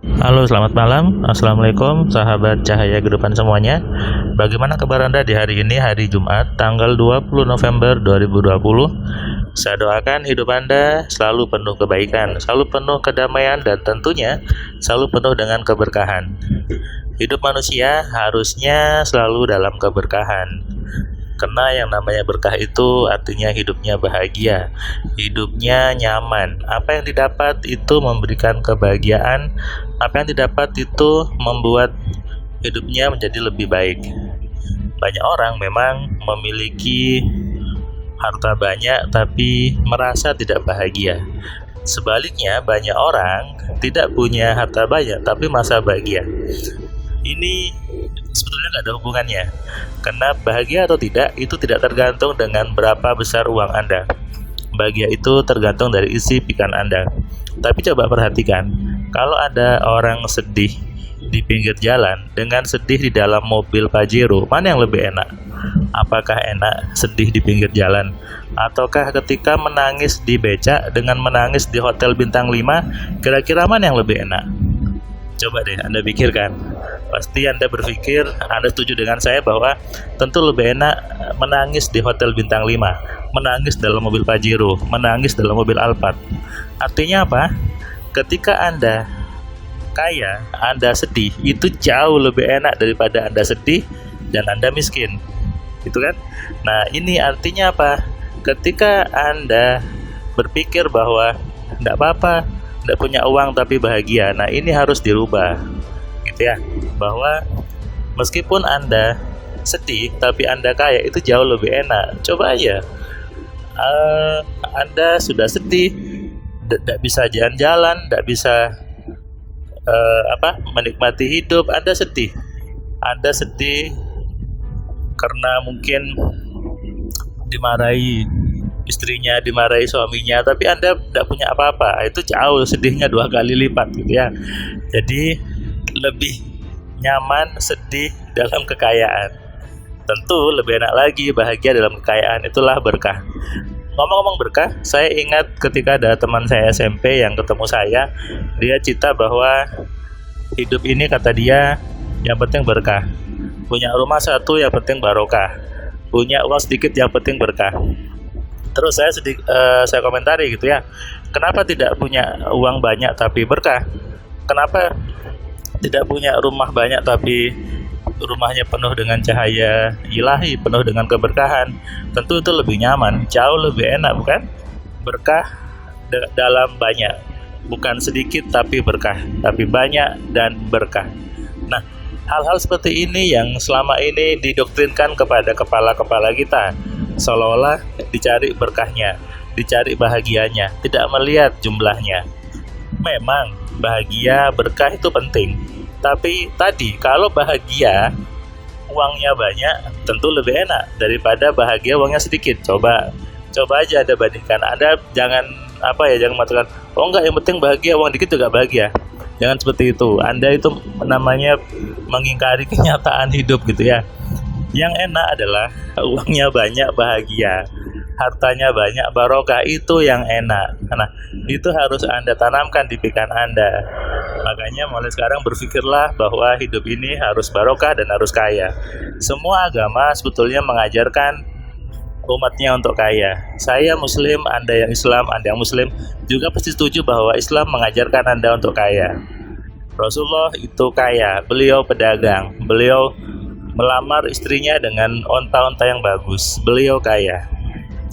Halo, selamat malam. Assalamualaikum, sahabat cahaya kehidupan semuanya. Bagaimana kabar Anda di hari ini, hari Jumat, tanggal 20 November 2020? Saya doakan hidup Anda selalu penuh kebaikan, selalu penuh kedamaian, dan tentunya selalu penuh dengan keberkahan. Hidup manusia harusnya selalu dalam keberkahan. Karena yang namanya berkah itu artinya hidupnya bahagia, hidupnya nyaman. Apa yang didapat itu memberikan kebahagiaan, apa yang didapat itu membuat hidupnya menjadi lebih baik. Banyak orang memang memiliki harta banyak tapi merasa tidak bahagia. Sebaliknya, banyak orang tidak punya harta banyak tapi merasa bahagia. Ini sebetulnya nggak ada hubungannya, karena bahagia atau tidak itu tidak tergantung dengan berapa besar uang Anda. Bahagia itu tergantung dari isi pikiran Anda. Tapi coba perhatikan, kalau ada orang sedih di pinggir jalan dengan sedih di dalam mobil Pajero, mana yang lebih enak? Apakah enak sedih di pinggir jalan? Ataukah ketika menangis di becak dengan menangis di hotel bintang 5, kira-kira mana yang lebih enak? Coba deh Anda pikirkan. Pasti Anda berpikir, Anda setuju dengan saya bahwa tentu lebih enak menangis di hotel bintang 5, menangis dalam mobil Pajero, menangis dalam mobil Alphard. Artinya apa? Ketika Anda kaya, Anda sedih, itu jauh lebih enak daripada Anda sedih dan Anda miskin. Gitu kan? Nah, ini artinya apa? Ketika Anda berpikir bahwa tidak apa-apa, tidak punya uang tapi bahagia, nah ini harus dirubah. Gitu ya, bahwa meskipun Anda sedih tapi Anda kaya, itu jauh lebih enak. Coba aja, Anda sudah sedih, tidak bisa jalan-jalan, tidak bisa menikmati hidup. Anda sedih karena mungkin dimarahi istrinya, dimarahi suaminya, tapi Anda tidak punya apa-apa. Itu jauh sedihnya 2 kali lipat gitu ya. Jadi lebih nyaman sedih dalam kekayaan. Tentu lebih enak lagi bahagia dalam kekayaan. Itulah berkah. Ngomong-ngomong berkah, saya ingat ketika ada teman saya SMP yang ketemu saya, dia cerita bahwa hidup ini, kata dia, yang penting berkah. Punya rumah satu yang penting barokah. Punya uang sedikit yang penting berkah. Terus saya komentari gitu ya, kenapa tidak punya uang banyak tapi berkah? Kenapa tidak punya rumah banyak tapi rumahnya penuh dengan cahaya ilahi, penuh dengan keberkahan? Tentu itu lebih nyaman, jauh lebih enak, bukan? Berkah dalam banyak, bukan sedikit tapi berkah, tapi banyak dan berkah. Nah, hal-hal seperti ini yang selama ini didoktrinkan kepada kepala-kepala kita, seolah-olah dicari berkahnya, dicari bahagianya, tidak melihat jumlahnya. Memang bahagia, berkah itu penting, tapi tadi kalau bahagia uangnya banyak tentu lebih enak daripada bahagia uangnya sedikit. Coba aja Anda bandingkan. Anda jangan mengatakan, oh enggak, yang penting bahagia, uang dikit juga bahagia. Jangan seperti itu. Anda itu namanya mengingkari kenyataan hidup gitu ya. Yang enak adalah uangnya banyak bahagia, hartanya banyak barokah, itu yang enak. Nah, itu harus Anda tanamkan di pikiran Anda. Makanya mulai sekarang berpikirlah bahwa hidup ini harus barokah dan harus kaya. Semua agama sebetulnya mengajarkan umatnya untuk kaya. Saya Muslim, Anda yang Islam, Anda yang Muslim juga pasti setuju bahwa Islam mengajarkan Anda untuk kaya. Rasulullah itu kaya, beliau pedagang, beliau melamar istrinya dengan onta-onta yang bagus, beliau kaya.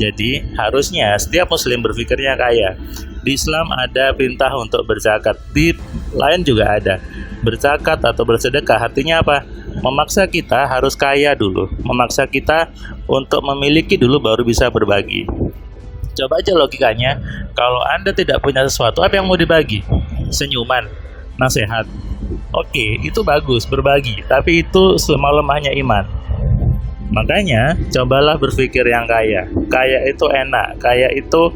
Jadi harusnya setiap muslim berpikirnya kaya. Di Islam ada perintah untuk berzakat, di lain juga ada. Berzakat atau bersedekah artinya apa? Memaksa kita harus kaya dulu, memaksa kita untuk memiliki dulu baru bisa berbagi. Coba aja logikanya, kalau Anda tidak punya sesuatu, apa yang mau dibagi? Senyuman, nasihat. Oke, itu bagus berbagi, tapi itu selemah-lemahnya iman. Makanya cobalah berpikir yang kaya. Kaya itu enak, kaya itu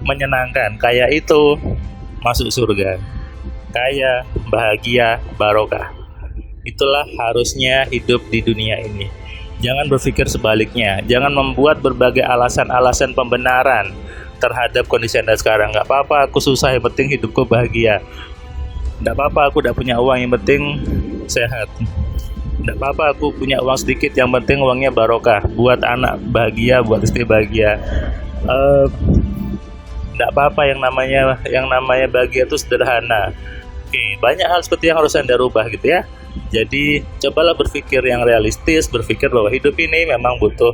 menyenangkan, kaya itu masuk surga. Kaya, bahagia, barokah. Itulah harusnya hidup di dunia ini. Jangan berpikir sebaliknya. Jangan membuat berbagai alasan-alasan pembenaran terhadap kondisi Anda sekarang. Gak apa-apa, aku susah, yang penting hidupku bahagia. Tidak apa-apa aku tidak punya uang, yang penting sehat. Tidak apa-apa aku punya uang sedikit, yang penting uangnya barokah, buat anak bahagia, buat istri bahagia. Tidak apa-apa yang namanya bahagia itu sederhana. Oke, banyak hal seperti yang harus Anda rubah gitu ya. Jadi cobalah berpikir yang realistis, berpikir bahwa hidup ini memang butuh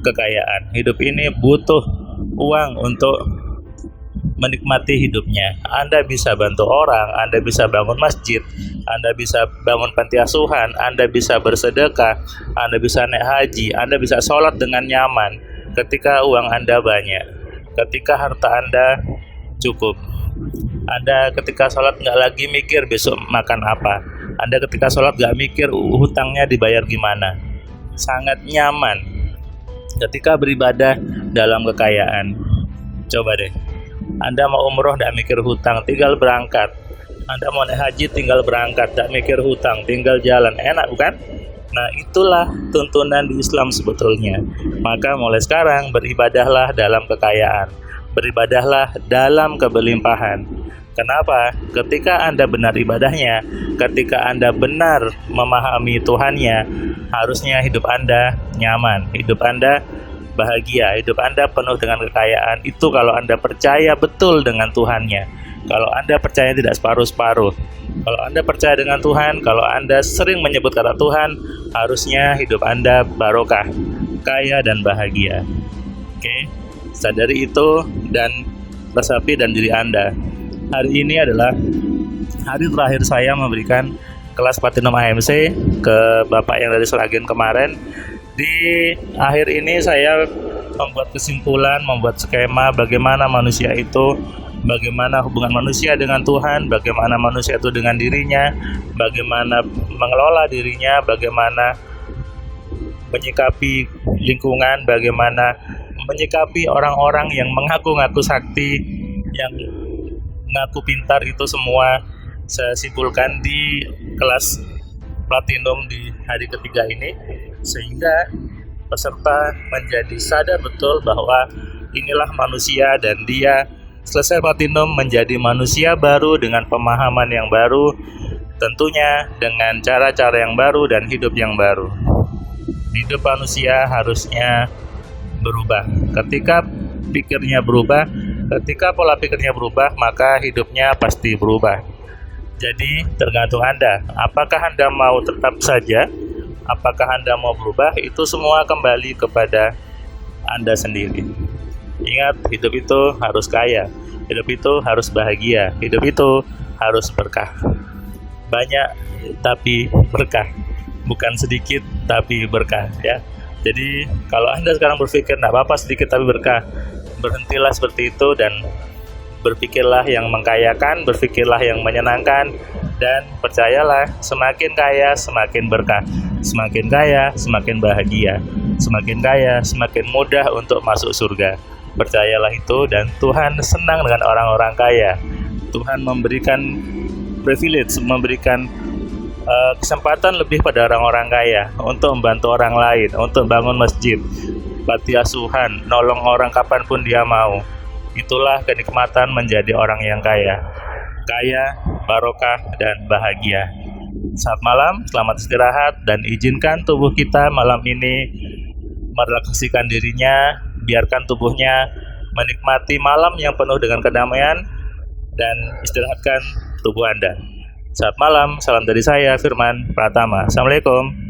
kekayaan, hidup ini butuh uang untuk menikmati hidupnya. Anda bisa bantu orang, Anda bisa bangun masjid, Anda bisa bangun panti asuhan, Anda bisa bersedekah, Anda bisa naik haji, Anda bisa sholat dengan nyaman ketika uang Anda banyak, ketika harta Anda cukup. Anda ketika sholat nggak lagi mikir besok makan apa. Anda ketika sholat nggak mikir hutangnya dibayar gimana. Sangat nyaman ketika beribadah dalam kekayaan. Coba deh, Anda mau umroh nggak mikir hutang, tinggal berangkat. Anda mau naik haji, tinggal berangkat, nggak mikir hutang, tinggal jalan. Enak bukan? Nah, itulah tuntunan di Islam sebetulnya. Maka mulai sekarang beribadahlah dalam kekayaan, beribadahlah dalam keberlimpahan. Kenapa? Ketika Anda benar ibadahnya, ketika Anda benar memahami Tuhannya, harusnya hidup Anda nyaman, hidup Anda bahagia, hidup Anda penuh dengan kekayaan. Itu kalau Anda percaya betul dengan Tuhannya. Kalau Anda percaya tidak separuh-separuh. Kalau Anda percaya dengan Tuhan, kalau Anda sering menyebut kata Tuhan, harusnya hidup Anda barokah, kaya dan bahagia. Oke, sadari itu dan resapi dan diri Anda. Hari ini adalah hari terakhir saya memberikan kelas Platinum AMC ke Bapak yang dari Sragen kemarin. Di akhir ini saya membuat kesimpulan, membuat skema bagaimana manusia itu, bagaimana hubungan manusia dengan Tuhan, bagaimana manusia itu dengan dirinya, bagaimana mengelola dirinya, bagaimana menyikapi lingkungan, bagaimana menyikapi orang-orang yang mengaku-ngaku sakti, yang mengaku pintar. Itu semua saya simpulkan di kelas Platinum di hari ketiga ini, sehingga peserta menjadi sadar betul bahwa inilah manusia dan dia selesai Platinum menjadi manusia baru dengan pemahaman yang baru, tentunya dengan cara-cara yang baru dan hidup yang baru. Hidup manusia harusnya berubah. Ketika pikirnya berubah, ketika pola pikirnya berubah, maka hidupnya pasti berubah. Jadi tergantung Anda, apakah Anda mau tetap saja, apakah Anda mau berubah, itu semua kembali kepada Anda sendiri. Ingat, hidup itu harus kaya, hidup itu harus bahagia, hidup itu harus berkah. Banyak tapi berkah, bukan sedikit tapi berkah ya. Jadi kalau Anda sekarang berpikir nggak apa-apa sedikit tapi berkah, berhentilah seperti itu dan berpikirlah yang mengkayakan, berpikirlah yang menyenangkan, dan percayalah semakin kaya semakin berkah, semakin kaya semakin bahagia, semakin kaya semakin mudah untuk masuk surga. Percayalah itu, dan Tuhan senang dengan orang-orang kaya. Tuhan memberikan privilege, memberikan kesempatan lebih pada orang-orang kaya untuk membantu orang lain, untuk bangun masjid, panti asuhan, nolong orang kapanpun dia mau. Itulah kenikmatan menjadi orang yang kaya. Kaya, barokah, dan bahagia. Selamat malam, selamat istirahat, dan izinkan tubuh kita malam ini merelaksasikan dirinya, biarkan tubuhnya menikmati malam yang penuh dengan kedamaian, dan istirahatkan tubuh Anda. Selamat malam, salam dari saya Firman Pratama. Assalamualaikum.